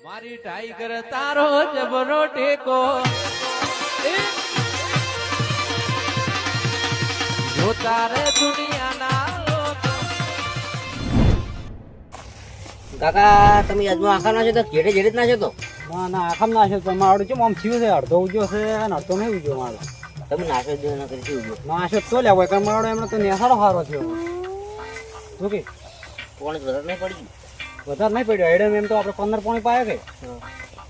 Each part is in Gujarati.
મારી ટાઈગર તારો જબરો ટેકો જો તારે દુનિયાના લોકો કાકા તમે આજમાં આખા ના છો તો જેડે જેડે જ ના છો તો ના ના આખામ નાખ્યો તો મારું ચેમ આમ થયું છે અડધો ઉગ્યો છે અને અડધો નહીં ઉગ્યો મારો તમે નાશો જ ના કરી ઉભો નાશ્યો તો લેવો કારણ મારો એમણે તો નેસાડો સારો થયો શું કે કોણ વધારે નહીં પડી વધારે નહીં પડ્યો એડે એમ તો આપણે 15 પોણી પાયા કે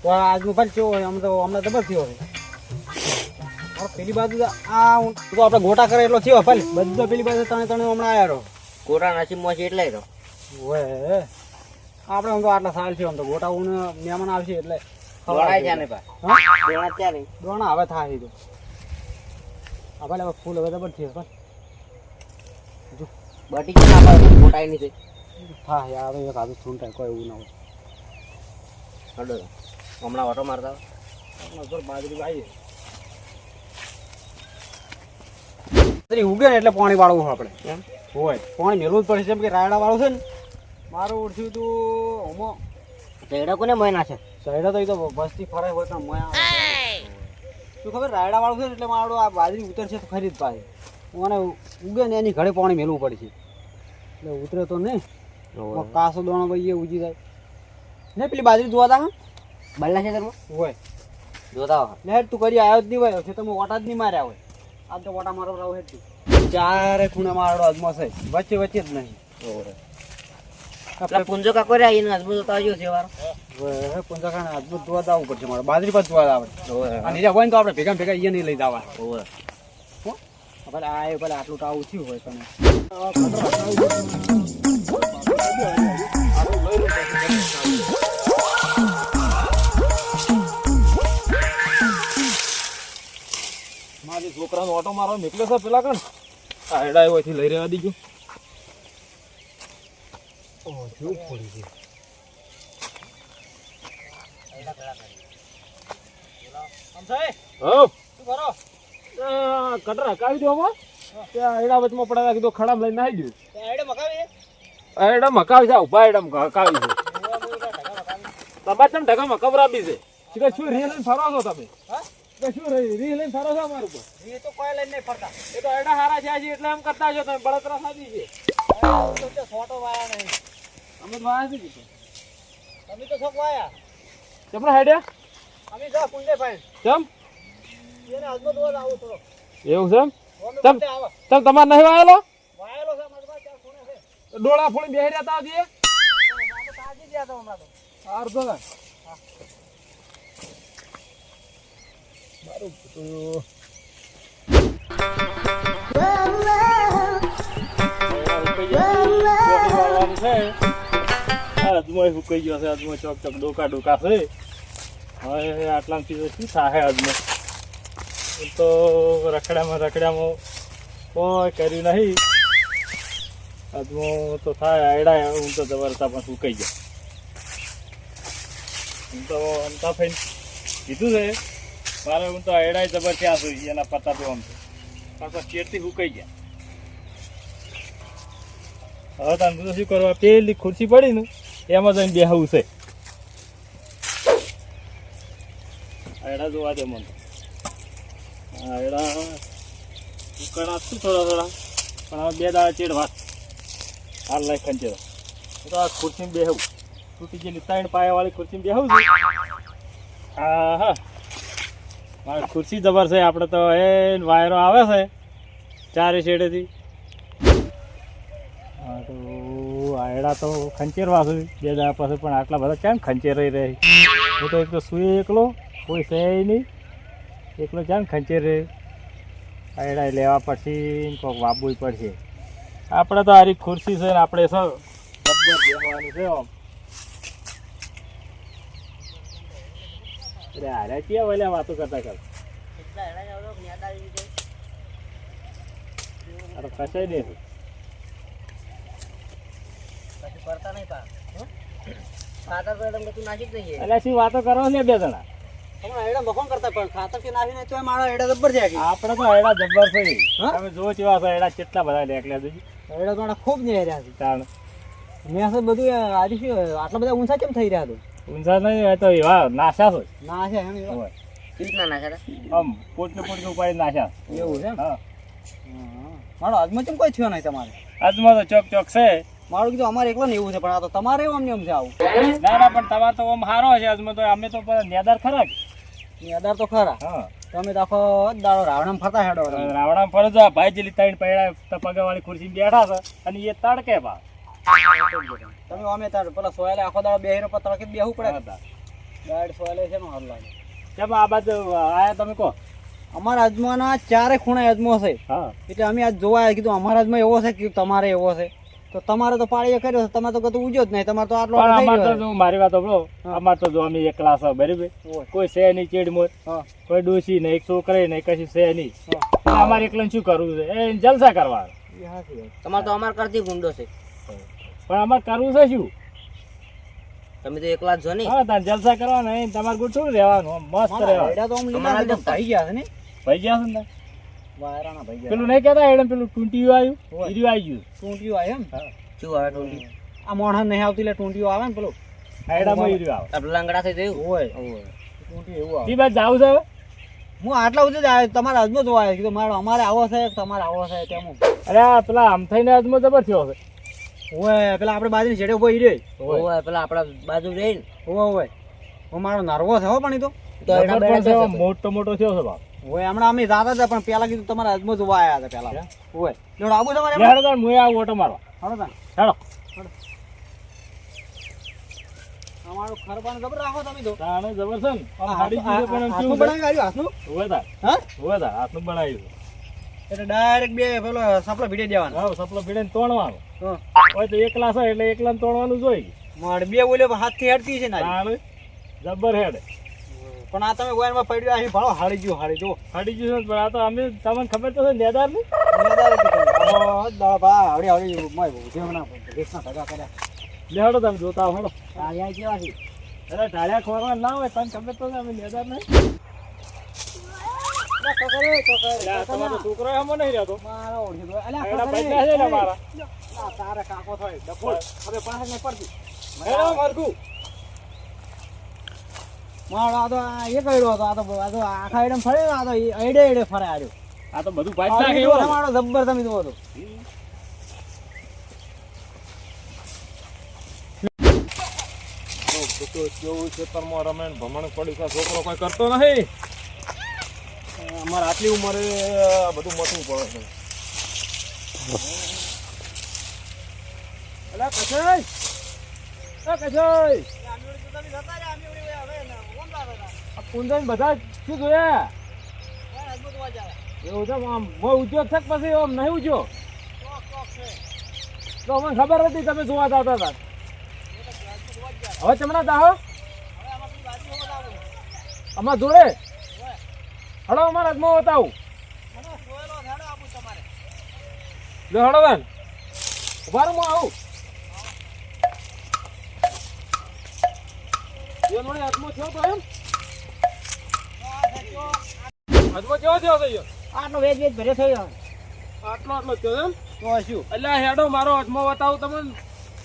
તો આજનું ભાઈ કેવો હોય આમ તો હમણાં ડબલ થયો છે પેલી બાજુ આ તો આપણે ગોટા કરે એટલો થયો ભાઈ બધો પેલી બાજુ તણે તણે હમણાં આવ્યા રહો કોટા નસીબમાં છે એટલે રહ્યો ઓય આપણે આમ તો આટલા સાલ છે આમ તો ગોટા હું મહેમાન આવશે એટલે દોડાય છે ને પા હા દોડા ત્યાં નહીં દોણા હવે થાય તો આ ભાઈ હવે ફૂલ હવે ડબલ થયો ભાઈ બટી છે ના પાડે કોટાઈ નહીં હા યાર હવે એક આદુ છૂંટાય કોઈ એવું ના હોય હડો હમણાં ઓટો મારતા બાજરી વાવી ઉગે ને એટલે પાણી વાળવું આપણે એમ હોય પાણી મેળવું જ પડશે જેમ કે રાયડા વાળું છે ને મારું ઉઠ્યું તું હમો ચેડા કોને મોય નાખે સહેડા તો એ તો બસથી ફરાય હોય તો મોયા શું ખબર રાયડા વાળું છે ને એટલે મારું આ બાજરી ઉતરશે તો ખરી જ પાછી મને ઉગે ને એની ઘરે પાણી મેળવું પડશે એટલે ઉતરે તો નહીં કાસો દોણો ભાઈ એ ઉજી જાય ને પેલી બાજરી જોવા તા બલ્લા છે તમે હોય જોતા હો ને તું કરી આવ્યો જ નહીં હોય છે તમે ઓટા જ નહીં માર્યા હોય આ તો ઓટા મારો રહો હેઠ ચારે ખૂણે મારો અજમો છે વચ્ચે વચ્ચે જ નહીં આપણે પુંજો કાકો રે એને અજબૂત તો આવ્યો છે વારો હવે પુંજાખાને અજબૂત જોવા જવું પડશે મારે બાજરી પર જોવા આવે અને બીજા હોય ને તો આપણે ભેગા ભેગા અહીંયા નહીં લઈ જવા ભલે આ ભલે આટલું તો આવું થયું હોય તમે મારી છોકરાનો ઓટો મારો નીકળ્યો છે પેલા કણ આ હેડા એવાથી લઈ રહેવા દીધું કટર હકાવી દો ત્યાં હેડા વચમાં પડાવ્યા કીધું ખડામ લઈને નાહી ગયું હેડા મકાવી છે ઉભા હેડા હકાવી છે તમારે તમે ઢગા મકબરાબી છે શું રી લઈને ફરો છો તમે શું રી લઈને ફરો છો અમારું ઉપર એ તો કોઈ લઈને નહીં ફરતા એ તો હેડા હારા છે એટલે એમ કરતા છો તમે બળતરા સાદી છે ફોટો વાયા નહીં અમે તો વાયા છે કીધું તમે તો શોખ વાયા ચપડા હેડ્યા અમે જા કુંડે ભાઈ ચમ એને આજનો દોર આવું થોડો એવું છે એમ તમ આવો તમ તમારે નહીં વાયેલો વાયેલો છે મારા ચાર ખૂણે છે ડોળા ફોડી બેહી રહ્યા તા દીએ તો તાજી ગયા તો હમણાં તો અર્ધો ને મારું તો આજમાં ફૂકાઈ ગયો છે આજમાં ચોક ચોક ડોકા ડોકા છે હવે આટલાથી શું થાય આજમાં તો રખડ્યામાં કોઈ કર્યું નહીં આજમાં તો થાય આયડા હું તો જબરતા પણ ફૂકાઈ ગયા હું તો અમતા ફઈને કીધું છે મારે હું તો આયડા જબર ક્યાં છું એના પતા તો આમ પાછા ચેરથી ફૂકાઈ ગયા હવે તારે બધું શું કરવા પેલી ખુરશી પડી ને એમાં જઈને બેહવું છે આયડા જોવા દે મને આયડા ઉકળા શું થોડા પણ હવે 2 દાડા ચેડ વાત હાલ લાઈ ખંચેરો તો આ ખુરશીમાં બેહવું તૂટી ગયેલી 3 પાયાવાળી ખુરશીમાં બેહવું છે હા હા મારી ખુરશી જબર છે આપણે તો એ વાયરો આવે છે ચારે છેડેથી હા તો આયડા તો ખંચેરવા છે 2 દાડા પાસે પણ આટલા બધા કેમ ખંચેરાઈ રહે હું તો એક તો સુઈ એકલો કોઈ છે નહીં એકલો કેમ ખંચેરે આયડા લેવા પછી કોઈક વાપવું પડશે આપણે તો આરી ખુરશી છે ને આપણે શું જબ્બર બેસવાનું છે આમ અરે હારે ક્યાં વલ્યા વાતો કરતા કર અરે કશાય નહીં કરતા નહીં પા ખાતર તો એડમ તું નાખી જ દઈએ એટલે શું વાતો કરો ને 2 જણા હમણાં એડા મખણ કરતા પણ ખાતર કે નાખીને તો મારા એડા જબ્બર છે આપણે તો એડા જબ્બર છે તમે જો કેવા છો એડા કેટલા બધા નીકળ્યા છે એડા તો ખૂબ ને રહ્યા છે તાણ મેં બધું આજે શું આટલા બધા ઊંચા કેમ થઈ રહ્યા હતું ઊંઝા નહીં એ તો એવા નાશા હોય ના છે એમ એવા? હોય. કેવી રીતના નાખ્યા હતા? આમ પોટકે ઉપાડી નાશા એવું છે એમ? હા મારો હાથમાં કેમ કોઈ થયો નહીં તમારે? આજમાં તો ચોક ચોક છે મારું કીધું અમારે એકલા ને એવું છે, પણ આ તો તમારે એવું અમને એમ છે આવું. ના ના પણ તમારે તો આમ સારો છે આજમાં તો અમે તો નેદાર ખરા કે? અદાર તો ખરા. હા તમે તો આખો દાડો રાવણામાં ફરતા હેડો છો. રાવણા પર જો ભાઈ જેલી ત્રણ પૈડા પગાવાળી ખુરશી બેઠા છે અને એ તડકે બા તમે અમે તાર પેલા સોયલે આખો દાડો બેહીને પર તડકે બેહવું પડે. ગાડ સોયલે છે ને હારું લાગે. કેમ આ બાજુ આયા તમે કહો? અમારા અજમાના ચારે ખૂણે અજમો છે, હા એટલે અમે આજ જોવા આવ્યા. કીધું અમારા અજમો એવો છે કે તમારે એવો છે, તો તમારે તો પાળીએ કર્યો છે, તમે તો કતું ઉજ્યો જ નહીં. તમારે તો આટલો પણ થઈ અમાર તો ગયો જો મારી વાત સાંભળો, અમાર તો જો અમે એકલા છે બરાબર, હોય. કોઈ છે નહીં ચીડમોર, હા. કોઈ ડોસી નહીં, છોકરી નહીં, કશું છે નહીં. અમારે એકલા શું કરવું છે? એ જલસા કરવા. એ હાચી વાત. તમારે તો અમાર કરતી ગુંડો છે. પણ અમારે કરવું છે શું? તમે તો એકલા જ છો નહીં. હા તાર જલસા કરવાના, એ તમારે ગુઠું રહેવાનું, આમ મસ્ત મારા રહેવાનું. આયડા તો આમ લીલા અમારા લીલા ભાઈ ગયા છે ને. ભાઈ ગયા છે ને તાર? વાયરાના ભાઈ ગયા. પેલું નહીં કહેતા એડમ પેલું ટૂંટિયું આવ્યું, હોય. ઈર્યું આવી ગયું. ટૂંટિયું આવે એમ? શું આવે ટોંટી? આ મોણસ નહીં આવતી એટલે ટૂંટિયું આવે ને પેલું. આયડામાં ઈર્યું આવે. આપણે લંગડા થઈ જયું. હોય. ટૂંટિયું એવું આવે. ઈ બાજુ જાવું છે હવે? હું આટલા સુધી જ આવ્યો, તમારા અજમો જોવા આવ્યો. કીધું મારો અમારે આવો છે, તમારે આવો છે તેમ. અરે આ પેલા આમ થઈને આજમાં જબર થયો છે. હોય પેલા આપણે બાજુની છેડે ઉભો ઈ રહ્યો. ઓય પેલા આપણા બાજુ રહીને હોય. હું મારો નર્વો છે હો, પણ ઈ તો તો એના જબર બેડા પણ છે, થશે. આમ મોટો મોટો થયો છે બાપ. હોય. હમણાં અમે જાતા હતા, પણ પેલા કીધું તમારા અજમો જોવા આવ્યા હતા પેલા. હોય લેવડો આવું તમારે? લે હેડો તાર, મુએ આવું ઓટો મારવા. હાલો તાન. હેડો. અમારું ખરબાનું જબર રાખો તમે તો. તાણે જબર છે ને? આમ આ હાડી દીધું પણ આમ હાથનું કેવું બનાવી કાઢ્યું, હાથનું? છે? હોય તાર. હા? હોય તાર, હાથનું બનાવ્યું છે. એટલે ડાયરેક્ટ બે પેલો સાપડો ભીડી દેવાનો. હા, સપલો ભીડીને તોડવાનું. હા. હોય તો એકલા છે એટલે એકલાને તોડવાનું જોઈ. મારે બે ઓલે હાથથી હેડતી છે ને આ. તાણે જબર હેડે. પણ આ તમે ગોયનમાં પડ્યો અહીં ભાળો હાડી ગયો હાડી જો. હાડી ગયું છે, પણ આ તો અમે તમને ખબર તો છે નેદાર ની. મેદારે કીધું. આવો દાડા બા હાડી હાડી મોય જેમના દેશના ભગા કર્યા. લે હેડો તમે જોતા આવો, હેડો. આ યાર કેવા છે? અરે ઢાળિયા ખોરવા ના હોય, તને ખબર તો છે અમે નેદાર નહીં. તમારો છોકરો એમ નહીં રહેતો. મારો ઓળખી દો. અલ્યા એના ખબર પૈસા છે ને નહીં. મારા. આ તારે કાકો થાય ડફોળ. હવે પાછળ નહીં પડતી. હેડો મરઘું. મારો આ તો આ એક અયડો હતો. આ તો આખા અયડમ ફરે ને, આ તો અયડે અયડે ફરે આર્યો. આ તો બધું ભાઈ નાખે એવો છે. મારો જબ્બર તમે જુઓ તો. કેવું ખેતરમાં રમે ને ભમણ પડી છે, છોકરો કોઈ કરતો નથી. અમારે આટલી ઉંમરે બધું મોટું પડે છે. અલા કસાઈ, કસાઈ, આ કુંદન બધા શું જોયા? એવું છે આમ ઉદ્યોગ છે કે પછી આમ નહીં ઉજ્યો? તો અમને ખબર હતી તમે જોવા જતા હતા. હવે ચમણા દાહો અમાર જોડે હડો, અમારા હાથમાં બતાવું. જો હડો બેન ઉભા રહો, હું આવું. હાથમાં થયો તો એમ હાથમાં કેવો થયો છે? આટલો વેજ વેજ ભરે થયો. આટલો આટલો થયો એમ? તો શું? એટલે હેડો મારો હાથમાં બતાવું તમને.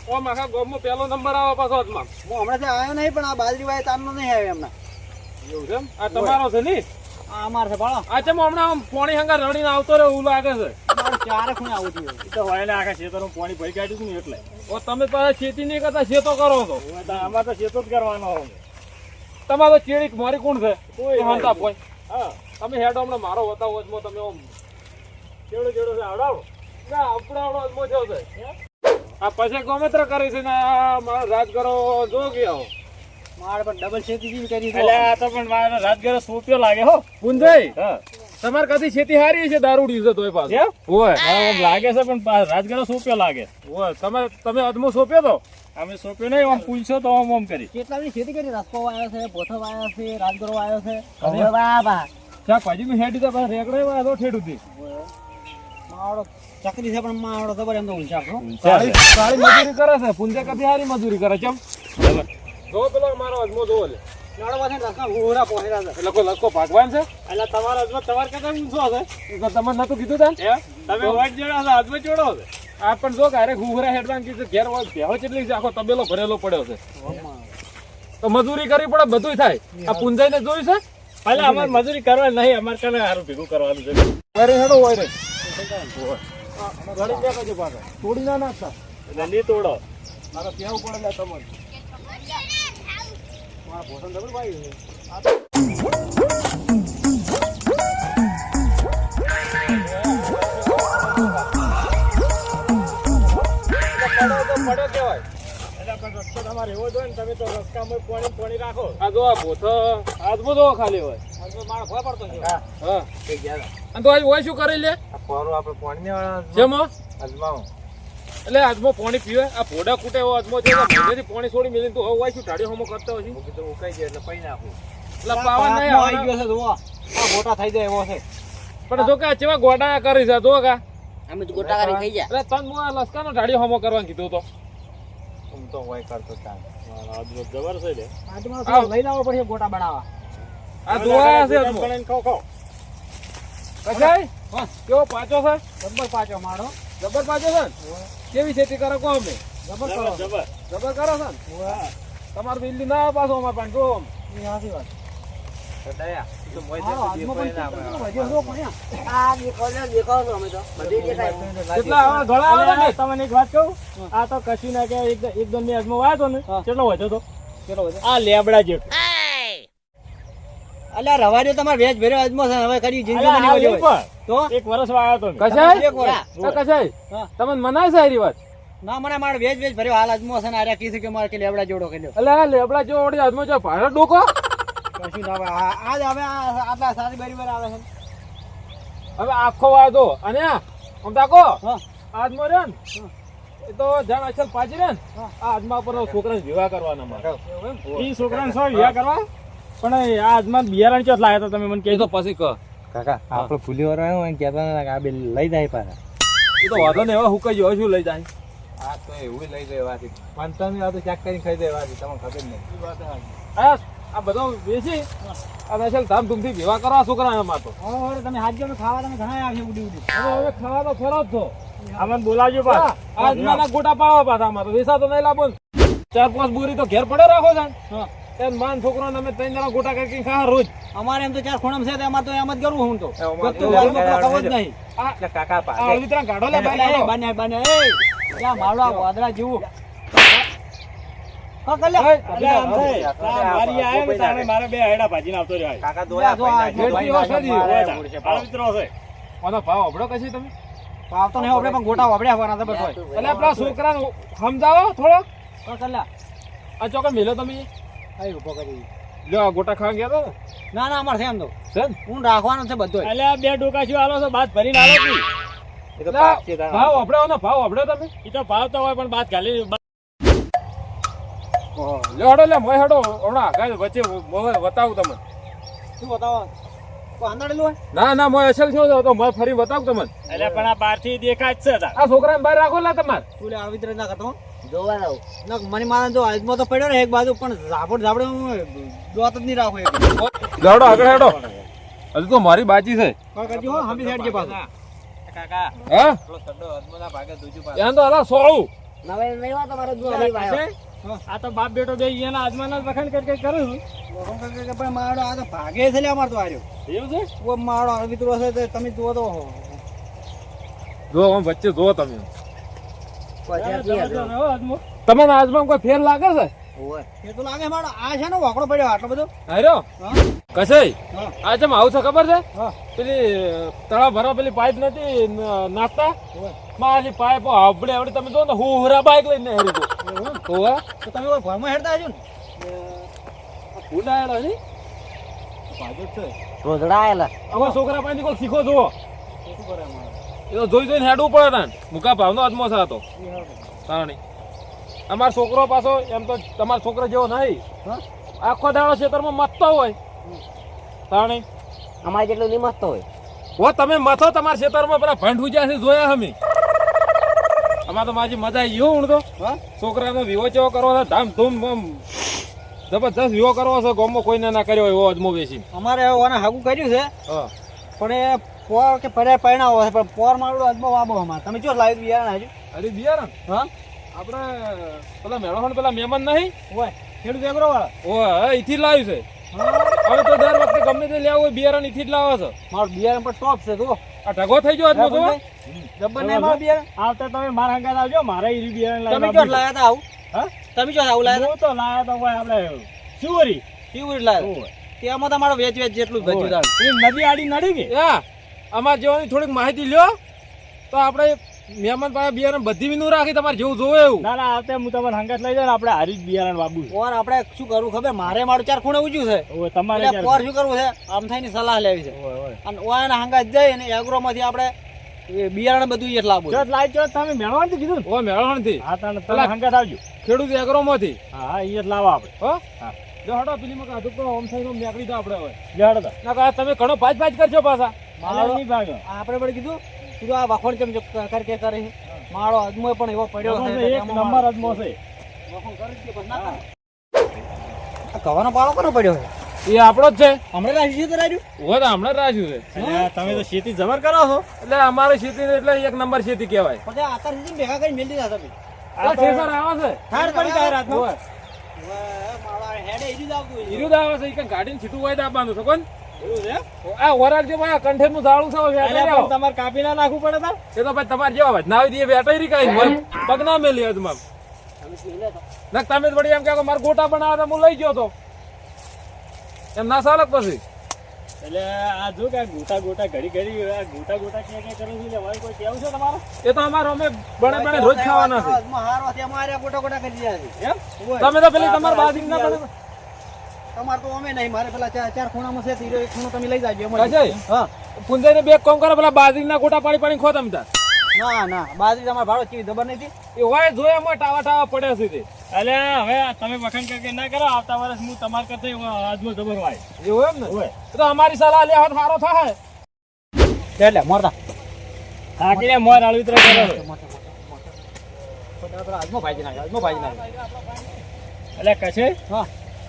ઓમ આખા ગામમાં પહેલો નંબર આવે પાછો હાથમાં. હું હમણાંથી આવ્યો નહીં, પણ આ બાજરી વાય તારનો નહીં આવ્યો એમના. એવું છે એમ? આ તમારો છે ને? આ અમારે છે ભાળો. આ ચમ હમણાં આમ પોણી હંગા રડીને આવતો રહ્યો એવું લાગે છે. મારું ચારે ખૂણે આવું થયું. એ તો વાયને આખા ખેતરનું પાણી ભરી કાઢ્યું ને એટલે. ઓ તમે પાછા ખેતી નહીં કરતા, શેતો કરો છો. આમાં તો શેતો જ કરવાનો હોય. તમારો ચેડી મારી કોણ છે? કોઈ હંતા ભાઈ. હા તમે હેડો હમણાં મારો બતાવો અજમો. તમે આમ કેવડો કેવડો છે આવડાવો ના આપડાવડો અજમો થયો છે. આ પછી ગોમેત્ર કરી છે ને આ મારો રાજગરો જો ગયા. મારે પણ ડબલ ખેતી જેવી કરી. એટલે આ તો પણ મારો રાજગરો સોપ્યો લાગે હો. ગુંજાઈ હા તમારે કદી ખેતી હારી છે, દારૂડી છે તોય પાછું હોય. હા લાગે છે પણ રાજગરો સોપ્યો લાગે હોય. તમે અજમો સોપ્યો તો? અમે સોપ્યો નહીં, આમ પૂછશો તો આમ આમ કરી. કેટલા બધી ખેતી કરી. રસ્કો વાયો છે, પોથો વાયો છે, રાજગરો વાયો છે. હવે બાબા શાકભાજી નું હેડી તો રેકડે વાયો ઠેડું થી. મારો ચકરી છે, પણ મારો ખબર એમ તો ઊંચા છો. સારી મજૂરી કરે છે. પુંજે કદી હારી મજૂરી કરે ચમ. જો પેલો મારો અજમો જોવો લે. નાડો પાસે રસ્તા ઘોરા પહોંચેલા છે. એટલે કોઈ લસકો ભાગવાન છે? એટલે તમારો અજમો તમારે કરતા ઊંચો છે. તમને નતું કીધું તા? તમે વાટ જોડો છો, અજમો જોડો છે. આ પણ જો ઘરે ઘૂઘરા હેડવાન કીધું ઘેર હોય ભેહો કેટલી છે, આખો તબેલો ભરેલો પડ્યો છે. તો મજૂરી કરવી પડે, બધું થાય. આ પુંજાઈને જોયું છે? એટલે અમારે મજૂરી કરવા નહીં, અમારે કને સારું ભેગું કરવાનું છે. અરે હેડો હોય રે. ઘડી બે કજો પાછા તોડી ના નાખતા. એટલે નહીં તોડો. મારે કેવું પડે લે તમને. મારા ભોસન જબર ભાઈ પડ્યો કેવાય. એટલે પણ રસ્તો તમારે એવો જોઈએ ને, તમે તો રસ્તામાં પાણી રાખો. આ જો આ ભોથો આજમો જો ખાલી હોય. મારો ભય પડતો છે હા. અને તો આજ હોય શું કરી લે? આપણે પાણી વાળા જેમાં અજમાવો. એટલે આજમો પાણી પીવે. આ ભોડા કૂટે એવો આજમો છે. મહિનેથી પાણી છોડી મેલીને તો હવે હોય શું ઢાળીઓ હમો કરતો હોય છે? તો ઉકાઈ જાય એટલે પૈ નાખું. એટલે પાવન નહીં આવી આવે. ગયો છે જુઓ આ મોટા થઈ જાય એવો છે પણ જો કે આ ચેવા ગોડા કરી છે જો કા. અમે તો ગોટા કરી થઈ જાય. એટલે તન મુ આ લસકાનો ઢાળીઓ હમો કરવાનું કીધું તો. હું તો હોય કરતો તાન. આજનો જબર છે લે. આજમાં તો લઈ લાવવો પડશે ગોટા બનાવવા આ દોયા છે આજમો. બનાવીને ખાઓ ખાઓ. કસાય? કેવો પાચો છે? જબ્બર પાછો મારો જબર પાચો છે ને? કેવી ખેતી કરો કહો અમને. જબ્બર કરો જબર. જબર કરો છે ને? તમારે બિલ્લી ના આવે પાછો અમારે પાસે જો. એ સાચી વાત દયા તો મોય મારો આજમાં પણ વધ્યો જો પણ આ દેખાવ છો અમે તો બધી દેખાય. કેટલા હવે ઘણા આવે ને? તમને એક વાત કહું, આ તો કશું ના કે એકદમ મેં અજમો વાયો તો ને, કેટલો વધ્યો તો? કેટલો વધ્યો આ લેબડા જેટલો. અલ્યા રવા દો તમારે વેજ ભર્યો આજમાં છે હવે કરી જિંદગી અલા, બની આ ગઈ એક હોય પણ. તો એક વર્ષ વાયો તો મેં. કસાય? એક વર્ષ. આ કસાય? હા. તમને મનાય છે એરી વાત? ના મને મારે વેજ ભર્યો હાલ આજમાં છે ને આર્યા કીધું કે મારે કે લેબડા જોડો કર્યો એટલે આ લેબડા જેવો વળી હાથમાં જો ભાડો ડોકો. કશું ના આવે. આજ હવે આટલા સારી બરાબર આવે છે હવે આખો વાદો અને આમ તાકો હા આજમાં રે ને એ તો જાણ અસલ પાછી રે ને આ આજમાં પર છોકરાને વિવાહ કરવાના મારે. ઈ છોકરાને શું વિવાહ કરવા? પણ આ આજમાં બિયારણ ચોથ લાયા તો તમે મને એ કહેજો. તો પછી કહ. કાકા આપણે ફૂલી વાર આવ્યો હોય કહેતા ને આ બે લઈ જાય પાછા એ તો વાંધો ને હવે હુકાઈ ગયો શું લઈ જાય. આ તો એવું લઈ જાય વાતી પંચાની આ તો ચેક કરીને ખાઈ જાય વાતી તમને ખબર નહીં આ બધો વેચી અને અસલ ધામધૂમથી વિવાહ કરવા છોકરા એમાં તો હવે તમે હાથ જો ખાવા તમે ઘણા આવશે ઉડી ઉડી હવે ખાવાનો ફેરો જ છો. આમને બોલાવજો પાછા. આજમાં ના ગોટા પાડવા પાછા અમારે વેસા તો નહીં લાવો ને. 4-5 બોરી તો ઘેર પડે રાખો છે હા એમ માન છોકરાને અમે 3 જણા ગોટા કરી ખા રોજ. અમારે એમ તો ચાર ખૂણમ છે તો એમાં તો એમ જ કરવું હું તો અમારે તો ગતું વાળું તો ખબર જ નહીં એટલે કાકા આ પાછે અળવીતરા કાઢો લે ભાઈ કાઢો. બને બને એ ક્યાં મારવા વાદળા જેવું હા કલ્યા ઓય, અલા, આમ થાય. આ મારી આયો ને તાણે મારે બે હૈડા ભાજીને આવતો રહ્યો. કાકા દોયા જો આ ભાઈ જેટલી વાત હતી, આ મિત્રો છે. આનો ભાવ અભડો કશી તમે આવતો નહીં આપણે પણ ગોટા વાપર્યા હોવાના જબર હોય એટલે આપણા છોકરાને સમજાવો થોડો. હા કલ્યા આ ચોકન મેલો તમે આવી ઉભો કરી જો આ ગોટા ખાવા ગયા હતા ના ના અમારે છે એમ તો છે ને? હું રાખવાનો છે બધો એટલે આ બે ડોકા શું આલો છો? બાદ ભરીને આલો કી? એ તો એટલે પાછે તારા ભાવ અભડો આનો ભાવ અભડો તમે ઈ તો ભાવતો હોય પણ બાદ ઘાલી લે હડો લે મોય હડો હમણાં આગળ વચ્ચે મોય બતાવું તમને. શું બતાવો કોઈ આંદાડેલું હોય ના ના મોય અસલ છો તો મોય ફરી બતાવું તમને. એટલે પણ આ બહારથી દેખાય જ છે તાર. આ છોકરાને બહાર રાખો લે તમારે. તું લે આવી રીતે ના કરતો જોવા રહું. ના મને મારા જો આજમાં તો પડ્યો ને એક બાજુ પણ ઝાપડ ઝાપડે હું દોત જ નહીં રાખું એક લે હડો આગળ હેડો હજુ તો મારી બાજી છે. કોણ કરજો હો હમી સાઈડ જે પાછું કાકા હા પેલો સડ્ડો હદમોના ભાગે દૂજું પાછું ત્યાં તો અલા સોળું. નવે નહીં વાત તમારે દૂધ નહીં વાયો. આ તો બાપ બેટો બે એના આજમાના વખાણ કરી કરું છું. પણ મારો આ તો ભાગે છે લે અમાર તો આર્યો એવું છે? ઓ મારો મિત્રો છે તો તમે જુઓ તો જો આમ વચ્ચે જો તમે પછી જબરજસ્ત હો આજમો. તમને આજમાં કોઈ ફેર લાગે છે? ઓય. એ તો લાગે મારો આ છે ને વાકડો પડ્યો આટલો બધો હાર્યો હા કશે હા આ જેમ આવું છે ખબર છે હા પેલી તળાવ ભરવા પેલી પાઇપ નથી નાખતા મારી પાઇપ આવડે આવડે તમે જો ને હું હુરા બાઈક લઈને હેરી ગયો. હોવે તો તમે કોઈ ઘરમાં હેડતા હજો ને ફૂલાયેલો ની ભાજપ છે રોજડા આયેલા. અમારા છોકરા પાસેથી કોઈ શીખો જુઓ શું કરે અમારે એ તો જોઈ જોઈને હેડવું પડે ને મુકા ભાવનો આદમો છે આ તો તાણી અમારો છોકરો પાછો એમ તો તમારો છોકરો જેવો નહીં હા આખો દાડો ખેતરમાં મથતો હોય તાણી અમારે જેટલું નહીં મસ્ત હોય. હો તમે મથો તમારા ખેતરમાં પેલા ભંડ ઉજ્યા છે જોયા અમે આમાં તો મારી મજા આવી ગયો હું તો હા છોકરાનો વિવો ચેવો કરવો છે ધામધૂમ આમ જબરજસ્ત વિવો કરવો છે ગામમાં કોઈને ના કર્યો એવો અજમો બેસી અમારે ઓને હાગું કર્યું છે હા પણ એ પોર કે પડ્યા પરણાવો છે પણ પોર મારું અજમો વાબો અમારે તમે જો લાવી બિયારણ હજુ અરે બિયારણ હા આપણે પેલા મેળો પેલા મહેમાન નહીં હોય ખેડૂત એગ્રો વાળા ઓય અહીંથી જ લાવ્યું છે હવે તો દર વખતે ગમે તે લેવું હોય બિયારણ અહીંથી જ લાવો છો મારું બિયારણ પર ટોપ છે તો આ ઢગો થઈ ગયો આજનો તો જબર નહીં મારું બિયારણ. આવતા તમે મારા હંગાત આવજો મારે ઈ બિયારણ તમે લાવીને ક્યાં લાયા હતા આવું? હા? તમે ક્યાં આવું લાયા હું તો લાયા તો હોય આપણે શિવરી હતા? કેવું લાયા? તેમાં તમારો વેચ જેટલું જ બચ્યું તારું. પેલી નદી આડી નડી કે યા અમાર જેવાની થોડીક માહિતી લ્યો તો આપણે મહેમાન પાસે બિયારણ બધી વિનું રાખી તમારે જેવું જોવે એવું ના ના આવતે હું તમને હંગાત લઈ જાઉં ને આપણે હારી જ બિયારણ વાબુ ઓર આપણે શું કરવું ખબર મારે મારું ચાર ખૂણે ઊંચું છે તમારે એટલે પોર શું કરવું છે આમ થઈને સલાહ લેવી છે અને ઓયાના હંગાત જઈ અને એગ્રોમાંથી આપણે એ બિયારણ બધું એ લાવવું છે. લાઈ ચો તમે મેળવાનું કીધું ઓ મેળવણથી હા તમે હંગાત આવજો ખેડૂત એગ્રોમાંથી હા અહીંયા જ લાવો આપણે હો હા. જો હડો પેલી માં કાધું તો ઓમ થઈને મેકડી તો આપણે હવે જડ દો ના કા તમે ઘણો ભાજ ભાજ કરજો પાછા મારો નહીં ભાગો આપણે પણ કીધું કીધું આ વખોણ કેમ કરે છે મારો અજમો પણ એવો પડ્યો છે એક નંબર અજમો છે વખોણ કરે છે પણ ના કરે. આ કવાનો પાળો કોનો પડ્યો છે એ આપણો જ છે હમણાં રાજી છે તો રાખ્યું? હોય તો હમણાં જ રાખ્યું છે અલ્યા, તમે તો ખેતી જબર કરો છો એટલે અમારી ખેતી એટલે એક નંબર ખેતી કહેવાય પછી આતાર સુધી ભેગા કરી મેલી દીધા તમે. આ ઠેસર આવે છે ઠાર પડી જાય રાતનો હોય. વાહ, મારા હેડે ઈરી જ આવતું હોય. ઈરુદ આવે છે ઈ કંઈ ગાડીને છૂટું હોય તો આપવાનું છે કોણ એવું છે આ વરાગ જે ભાઈ કંઠેરનું ઝાડું છે હવે અલ્યા, વેટાઈ પણ તમારે કાપી ના નાખવું પડે તાર એ તો ભાઈ તમારે જેવા ભાઈ નાવી દઈએ વેટાઈ રી કાંઈ હોય પગ ના મેલી અજમાં તમે શું લેતા? ના તમે જ વળી એમ કહો કે મારે ગોટા બનાવવા તો હું લઈ ગયો તો એમ ના ચાલે પછી એટલે આ જો કે આ ગોટા ગોટા ઘડી ઘડી આ ગોટા ગોટા ક્યાં ક્યાં કરો છો એટલે હવે કોઈ કેવું છે તમારે એ તો અમારે અમે બને બને રોજ ખાવાના છે અજમો હારો છે, અમારે ગોટા ગોટા કરી દીધા છે. એમ તમે તો પેલી તમારા બાજુ ના બને તમારે તો અમે નહીં, મારે પેલા ચાર ખૂણામાં છે તીરો એક ખૂણો તમે લઈ જાજો એમાં. અજય હા પુંજાઈને બે કામ કરો પેલા બાજરીના ગોટા પાડી પાડી ખો તમે તાર ના ના બાજરી તમારે ભાડો કેવી ખબર નહીં હતી? એ હોય જોયા એમાં ટાવા ટાવા પડ્યા છે તે એટલે હવે તમે વખાણ કરી ના કરો આવતા વર્ષ હું તમારે કરતા આજનો જબર વાય એવું એમ ને હોય એ તો અમારી સલાહ લે હાથ સારો થાય એટલે મોરતા થાકીને મોર આળવિત્ર કરો છો. અજમો ભાજી નાખે, અજમો ભાજી નાખે. એટલે કશે હા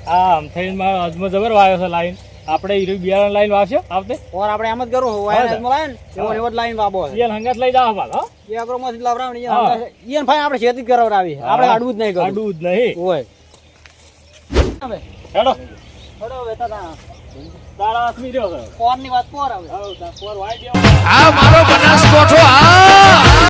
આ આમ થઈને મારો અજમો જબર વાયો છે લાઈન આપણે ઈરું બિયારણ લાઈન વાવશે આવતે ઓર આપણે એમ જ કરવું હોય અજમો લાવે ને એવો એવો જ લાઈન વાબો છે. ઈયન હંગાત લઈ જાવ પાલ હો એ અગ્રોમાંથી લાવરાવણી હા. ઈયન ભાઈ આપણે ખેતી જ કરાવરાવી આપણે આડવું જ નહીં કરવું આડું જ નહીં હોય હવે હેડો થોડો વેતા તા તારા હાથમી રહ્યો છે પોરની વાત પોર આવે હવ પોર વાઈ દેવાનો આ મારો બનાસકોઠો આ